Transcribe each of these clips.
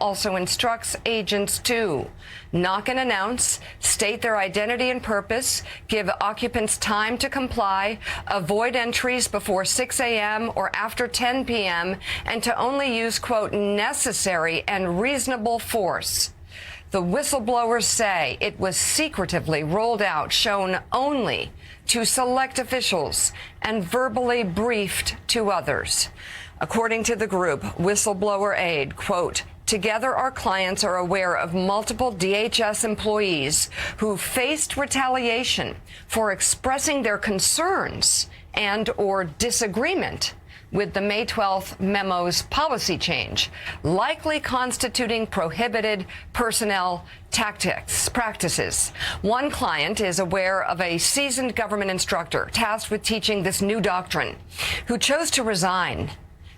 also instructs agents to knock and announce, state their identity and purpose, give occupants time to comply, avoid entries before 6 a.m. or after 10 p.m., and to only use, quote, necessary and reasonable force. The whistleblowers say it was secretively rolled out, shown only to select officials, and verbally briefed to others. According to the group, Whistleblower Aid, quote, together our clients are aware of multiple DHS employees who faced retaliation for expressing their concerns and or disagreement with the May 12th memo's policy change, likely constituting prohibited personnel practices. One client is aware of a seasoned government instructor tasked with teaching this new doctrine who chose to resign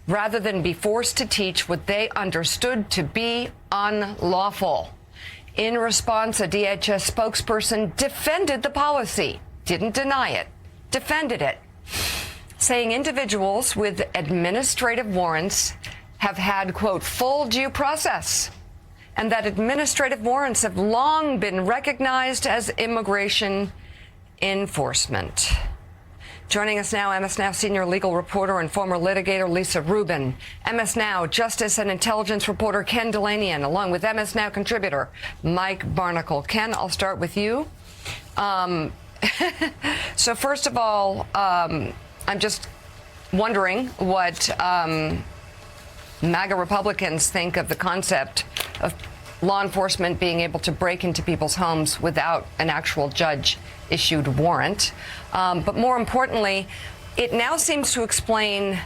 rather than be forced to teach what they understood to be unlawful. In response, a DHS spokesperson defended the policy, didn't deny it, defended it, saying individuals with administrative warrants have had, quote, full due process, and that administrative warrants have long been recognized as immigration enforcement. Joining us now, MS Now senior legal reporter and former litigator Lisa Rubin, MS Now justice and intelligence reporter Ken Dilanian, along with MS Now contributor Mike Barnicle. Ken, I'll start with you. So first of all, I'm just wondering what MAGA Republicans think of the concept of law enforcement being able to break into people's homes without an actual judge-issued warrant. But more importantly, it now seems to explain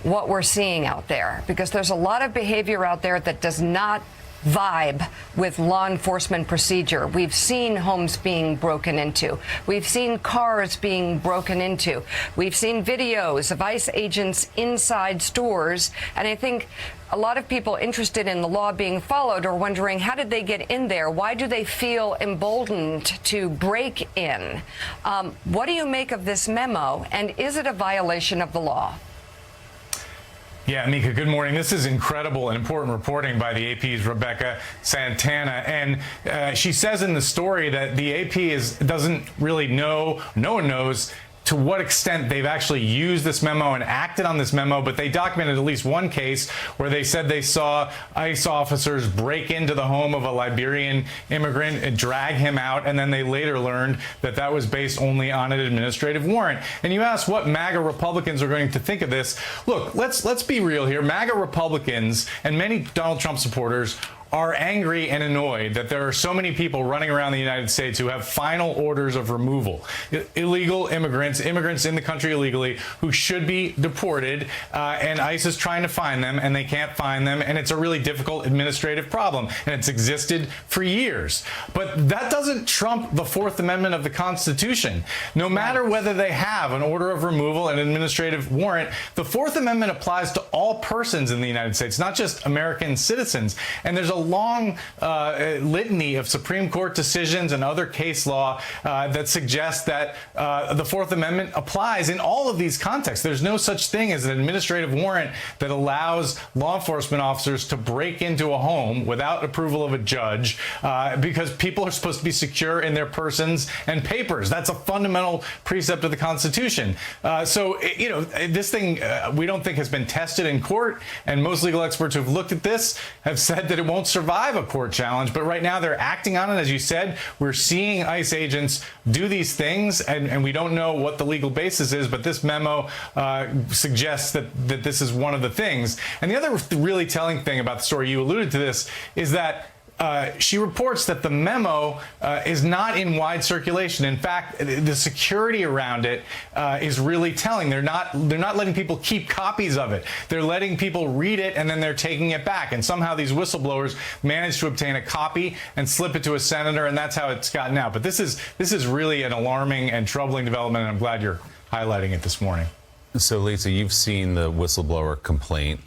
what we're seeing out there, because there's a lot of behavior out there that does not vibe with law enforcement procedure. We've seen homes being broken into. We've seen cars being broken into. We've seen videos of ICE agents inside stores. And I think a lot of people interested in the law being followed are wondering, how did they get in there? Why do they feel emboldened to break in? What do you make of this memo? And is it a violation of the law? Yeah, Mika, good morning. This is incredible and important reporting by the AP's Rebecca Santana. And she says in the story that the AP doesn't really know, no one knows to what extent they've actually used this memo and acted on this memo, but they documented at least one case where they said they saw ICE officers break into the home of a Liberian immigrant and drag him out, and then they later learned that that was based only on an administrative warrant. And you ask what MAGA Republicans are going to think of this. Look, let's be real here. MAGA Republicans and many Donald Trump supporters are angry and annoyed that there are so many people running around the United States who have final orders of removal. Illegal immigrants in the country illegally who should be deported, and ICE is trying to find them, and they can't find them, and it's a really difficult administrative problem, and it's existed for years. But that doesn't trump the Fourth Amendment of the Constitution. No matter whether they have an order of removal, an administrative warrant, the Fourth Amendment applies to all persons in the United States, not just American citizens. And there's a long litany of Supreme Court decisions and other case law that suggests that the Fourth Amendment applies in all of these contexts. There's no such thing as an administrative warrant that allows law enforcement officers to break into a home without approval of a judge, because people are supposed to be secure in their persons and papers. That's a fundamental precept of the Constitution. This thing we don't think has been tested in court, and most legal experts who've looked at this have said that it won't survive a court challenge. But right now they're acting on it. As you said, we're seeing ICE agents do these things, and we don't know what the legal basis is, but this memo suggests that this is one of the things. And the other really telling thing about the story, you alluded to this, is that she reports that the memo is not in wide circulation. In fact, the security around it is really telling. They're not letting people keep copies of it. They're letting people read it, and then they're taking it back. And somehow these whistleblowers managed to obtain a copy and slip it to a senator, and that's how it's gotten out. But this is really an alarming and troubling development, and I'm glad you're highlighting it this morning. So, Lisa, you've seen the whistleblower complaint.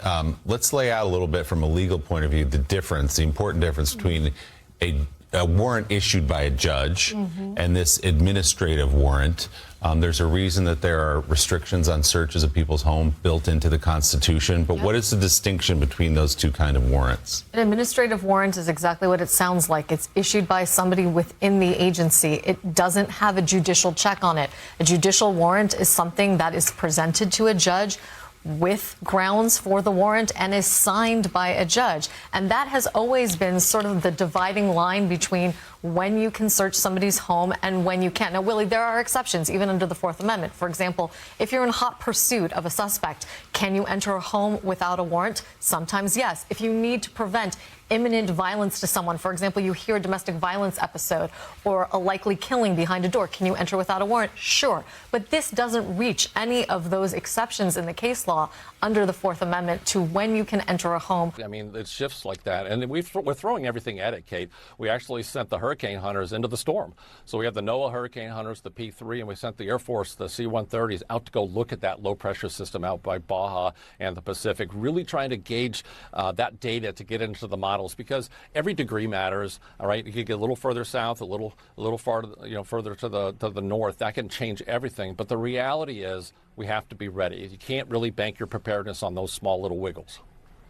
Let's lay out a little bit from a legal point of view the important difference between a a warrant issued by a judge and this administrative warrant. There's a reason that there are restrictions on searches of people's home built into the Constitution. But what is the distinction between those two kind of warrants? An administrative warrant is exactly what it sounds like. It's issued by somebody within the agency. It doesn't have a judicial check on it. A judicial warrant is something that is presented to a judge with grounds for the warrant and is signed by a judge. And that has always been sort of the dividing line between when you can search somebody's home and when you can't. Now, Willie, there are exceptions, even under the Fourth Amendment. For example, if you're in hot pursuit of a suspect, can you enter a home without a warrant? Sometimes, yes. If you need to prevent imminent violence to someone, for example, you hear a domestic violence episode or a likely killing behind a door, can you enter without a warrant? Sure. But this doesn't reach any of those exceptions in the case law under the Fourth Amendment to when you can enter a home. I mean, it shifts like that. And we're throwing everything at it, Kate. We actually sent the hurricane hunters into the storm. So we have the NOAA hurricane hunters, the P3, and we sent the Air Force, the C-130s, out to go look at that low-pressure system out by Baja and the Pacific, really trying to gauge that data to get into the models, because every degree matters. All right, you could get a little further south, a little farther, further to the north. That can change everything. But the reality is, we have to be ready. You can't really bank your preparedness on those small little wiggles.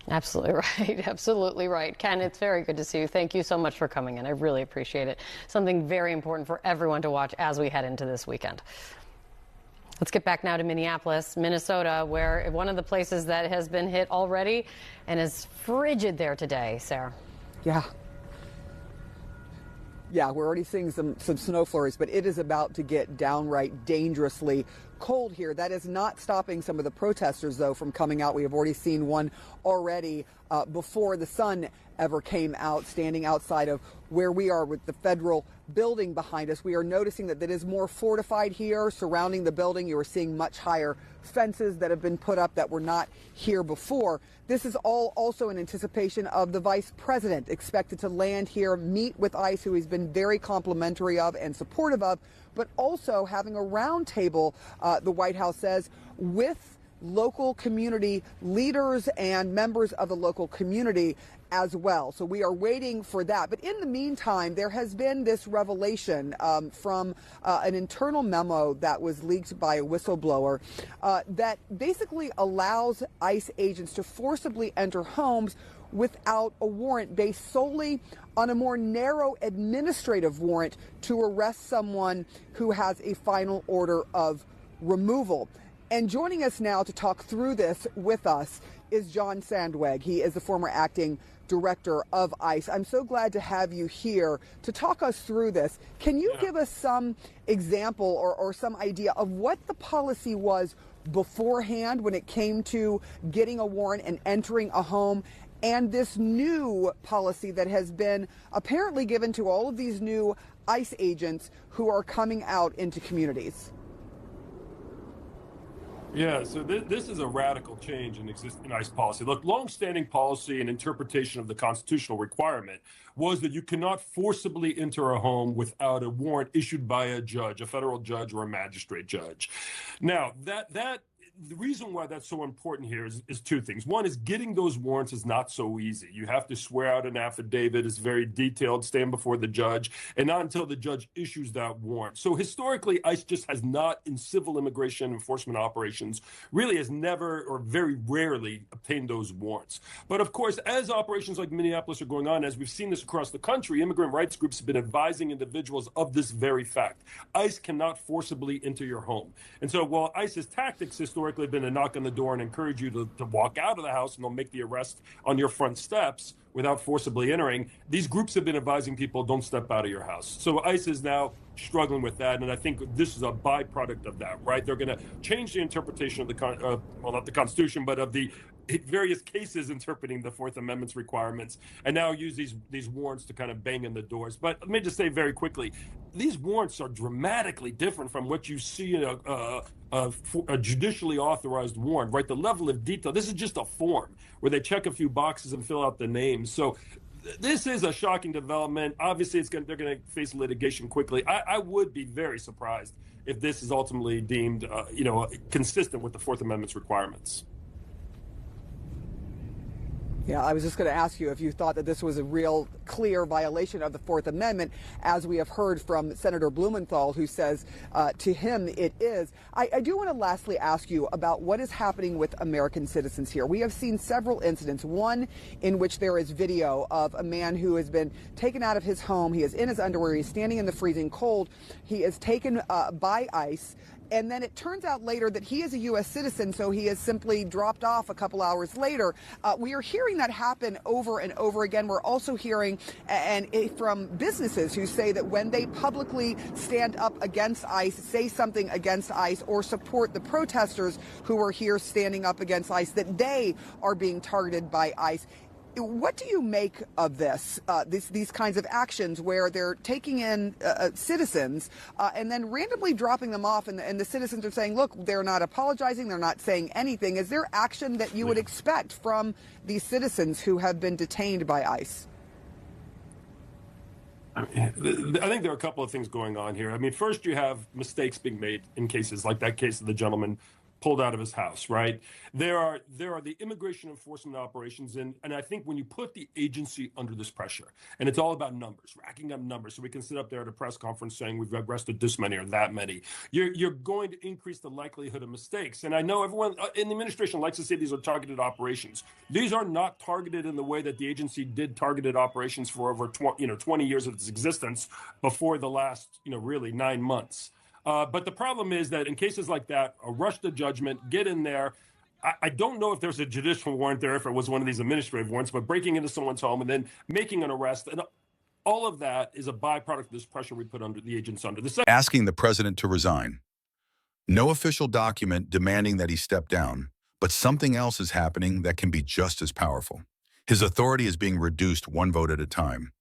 Absolutely right. Absolutely right. Ken, it's very good to see you. Thank you so much for coming in. I really appreciate it. Something very important for everyone to watch as we head into this weekend. Let's get back now to Minneapolis, Minnesota, where one of the places that has been hit already and is frigid there today. Sarah. Yeah, we're already seeing some snow flurries, but it is about to get downright dangerously cold here. That is not stopping some of the protesters, though, from coming out. We have already seen one already before the sun ever came out, standing outside of where we are with the federal building behind us. We are noticing that it is more fortified here surrounding the building. You are seeing much higher fences that have been put up that were not here before. This is all also in anticipation of the vice president expected to land here, meet with ICE, who he's been very complimentary of and supportive of, but also having a roundtable, the White House says, with local community leaders and members of the local community as well. So we are waiting for that. But in the meantime, there has been this revelation from an internal memo that was leaked by a whistleblower that basically allows ICE agents to forcibly enter homes without a warrant, based solely on a more narrow administrative warrant to arrest someone who has a final order of removal. And joining us now to talk through this with us is John Sandweg. He is the former acting director of ICE. I'm so glad to have you here to talk us through this. Can you give us some example or some idea of what the policy was beforehand when it came to getting a warrant and entering a home, and this new policy that has been apparently given to all of these new ICE agents who are coming out into communities? Yeah, so this is a radical change in existing ICE policy. Look, longstanding policy and interpretation of the constitutional requirement was that you cannot forcibly enter a home without a warrant issued by a judge, a federal judge or a magistrate judge. Now, the reason why that's so important here is two things. One is getting those warrants is not so easy. You have to swear out an affidavit. It's very detailed, stand before the judge, and not until the judge issues that warrant. So historically, ICE just has not, in civil immigration enforcement operations, really has never or very rarely obtained those warrants. But of course, as operations like Minneapolis are going on, as we've seen this across the country, immigrant rights groups have been advising individuals of this very fact. ICE cannot forcibly enter your home. And so while ICE's tactics historically have been to knock on the door and encourage you to walk out of the house, and they'll make the arrest on your front steps without forcibly entering, these groups have been advising people, don't step out of your house. So ICE is now struggling with that, and I think this is a byproduct of that, right? They're going to change the interpretation of well, not the Constitution, but of the various cases interpreting the Fourth Amendment's requirements, and now use these warrants to kind of bang in the doors. But let me just say very quickly, these warrants are dramatically different from what you see in a judicially authorized warrant, right? The level of detail, this is just a form where they check a few boxes and fill out the names. So this is a shocking development. Obviously, they're going to face litigation quickly. I would be very surprised if this is ultimately deemed, consistent with the Fourth Amendment's requirements. Yeah, I was just going to ask you if you thought that this was a real clear violation of the Fourth Amendment, as we have heard from Senator Blumenthal, who says to him it is. I do want to lastly ask you about what is happening with American citizens here. We have seen several incidents, one in which there is video of a man who has been taken out of his home. He is in his underwear. He's standing in the freezing cold. He is taken by ICE. And then it turns out later that he is a U.S. citizen, so he is simply dropped off a couple hours later. We are hearing that happen over and over again. We're also hearing from businesses who say that when they publicly stand up against ICE, say something against ICE, or support the protesters who are here standing up against ICE, that they are being targeted by ICE. What do you make of this, these kinds of actions where they're taking in citizens and then randomly dropping them off, and the citizens are saying, look, they're not apologizing, they're not saying anything. Is there action that you would expect from these citizens who have been detained by ICE? I think there are a couple of things going on here. I mean, first, you have mistakes being made in cases like that case of the gentleman pulled out of his house, right? There are the immigration enforcement operations, and I think when you put the agency under this pressure, and it's all about numbers, racking up numbers, so we can sit up there at a press conference saying we've arrested this many or that many, you're going to increase the likelihood of mistakes. And I know everyone in the administration likes to say these are targeted operations. These are not targeted in the way that the agency did targeted operations for over 20 years of its existence before the last, really 9 months. But the problem is that in cases like that, a rush to judgment, get in there. I don't know if there's a judicial warrant there, if it was one of these administrative warrants, but breaking into someone's home and then making an arrest, and all of that is a byproduct of this pressure we put under the agents under. Asking the president to resign. No official document demanding that he step down, but something else is happening that can be just as powerful. His authority is being reduced one vote at a time.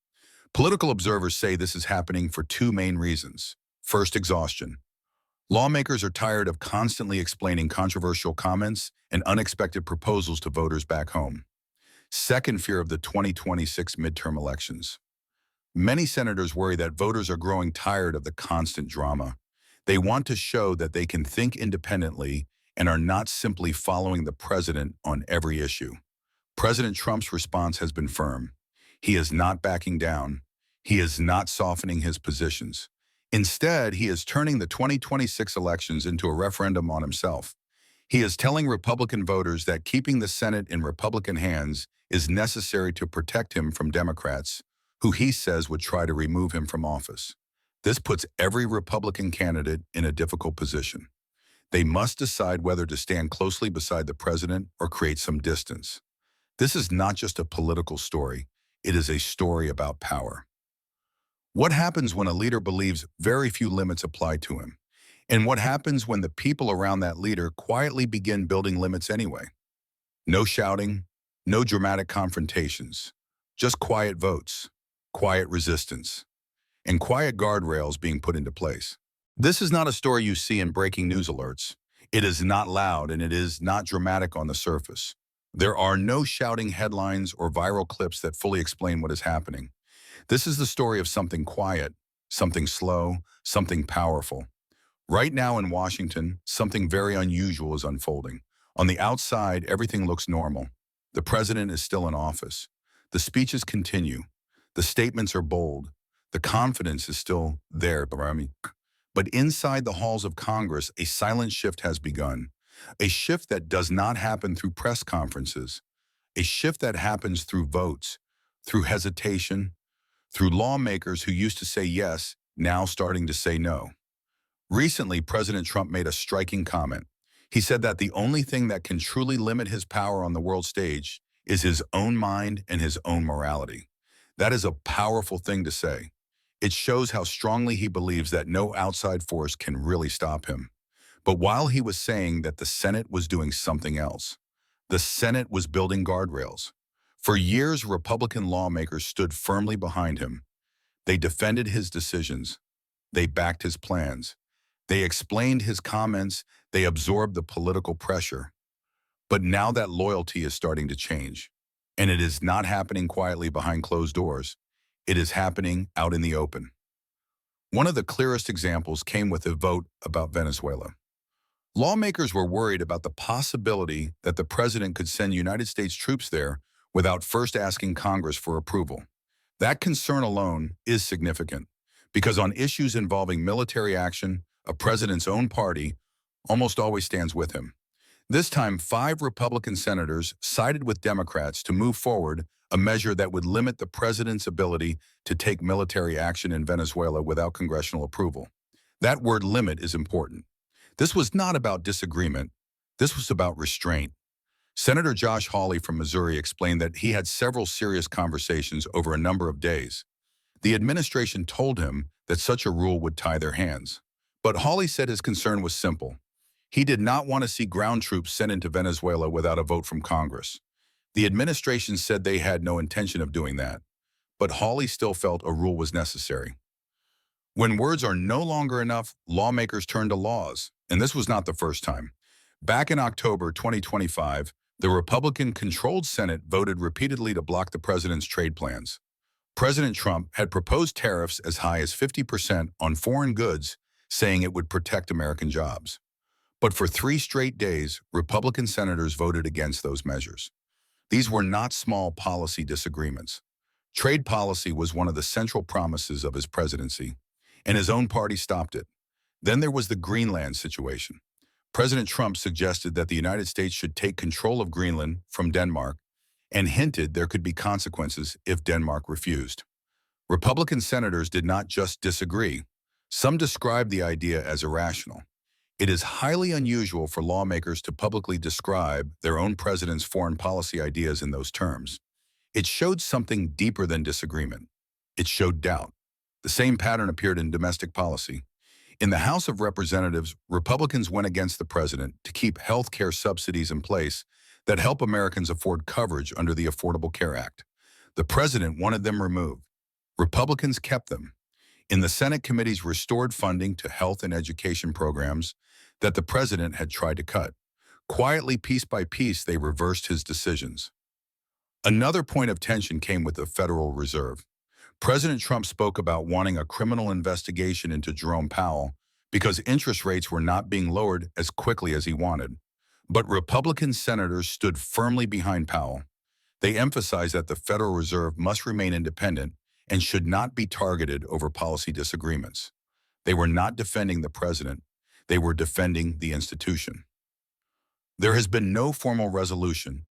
Political observers say this is happening for two main reasons. First, exhaustion. Lawmakers are tired of constantly explaining controversial comments and unexpected proposals to voters back home. Second, fear of the 2026 midterm elections. Many senators worry that voters are growing tired of the constant drama. They want to show that they can think independently and are not simply following the president on every issue. President Trump's response has been firm. He is not backing down. He is not softening his positions. Instead, he is turning the 2026 elections into a referendum on himself. He is telling Republican voters that keeping the Senate in Republican hands is necessary to protect him from Democrats, who he says would try to remove him from office. This puts every Republican candidate in a difficult position. They must decide whether to stand closely beside the president or create some distance. This is not just a political story. It is a story about power. What happens when a leader believes very few limits apply to him? And what happens when the people around that leader quietly begin building limits anyway? No shouting, no dramatic confrontations, just quiet votes, quiet resistance, and quiet guardrails being put into place. This is not a story you see in breaking news alerts. It is not loud and it is not dramatic on the surface. There are no shouting headlines or viral clips that fully explain what is happening. This is the story of something quiet, something slow, something powerful. Right now in Washington, something very unusual is unfolding. On the outside, everything looks normal. The president is still in office. The speeches continue. The statements are bold. The confidence is still there. But inside the halls of Congress, a silent shift has begun. A shift that does not happen through press conferences. A shift that happens through votes, through hesitation, through lawmakers who used to say yes, now starting to say no. Recently, President Trump made a striking comment. He said that the only thing that can truly limit his power on the world stage is his own mind and his own morality. That is a powerful thing to say. It shows how strongly he believes that no outside force can really stop him. But while he was saying that the Senate was doing something else, the Senate was building guardrails. For years, Republican lawmakers stood firmly behind him. They defended his decisions. They backed his plans. They explained his comments. They absorbed the political pressure. But now that loyalty is starting to change. And it is not happening quietly behind closed doors. It is happening out in the open. One of the clearest examples came with a vote about Venezuela. Lawmakers were worried about the possibility that the president could send United States troops there without first asking Congress for approval. That concern alone is significant, because on issues involving military action, a president's own party almost always stands with him. This time, 5 Republican senators sided with Democrats to move forward a measure that would limit the president's ability to take military action in Venezuela without congressional approval. That word limit is important. This was not about disagreement. This was about restraint. Senator Josh Hawley from Missouri explained that he had several serious conversations over a number of days. The administration told him that such a rule would tie their hands. But Hawley said his concern was simple. He did not want to see ground troops sent into Venezuela without a vote from Congress. The administration said they had no intention of doing that, but Hawley still felt a rule was necessary. When words are no longer enough, lawmakers turn to laws, and this was not the first time. Back in October 2025, the Republican-controlled Senate voted repeatedly to block the president's trade plans. President Trump had proposed tariffs as high as 50% on foreign goods, saying it would protect American jobs. But for 3 straight days, Republican senators voted against those measures. These were not small policy disagreements. Trade policy was one of the central promises of his presidency, and his own party stopped it. Then there was the Greenland situation. President Trump suggested that the United States should take control of Greenland from Denmark and hinted there could be consequences if Denmark refused. Republican senators did not just disagree. Some described the idea as irrational. It is highly unusual for lawmakers to publicly describe their own president's foreign policy ideas in those terms. It showed something deeper than disagreement. It showed doubt. The same pattern appeared in domestic policy. In the House of Representatives, Republicans went against the president to keep health care subsidies in place that help Americans afford coverage under the Affordable Care Act. The president wanted them removed. Republicans kept them. In the Senate committees restored funding to health and education programs that the president had tried to cut. Quietly, piece by piece, they reversed his decisions. Another point of tension came with the Federal Reserve. President Trump spoke about wanting a criminal investigation into Jerome Powell because interest rates were not being lowered as quickly as he wanted. But Republican senators stood firmly behind Powell. They emphasized that the Federal Reserve must remain independent and should not be targeted over policy disagreements. They were not defending the president. They were defending the institution. There has been no formal resolution,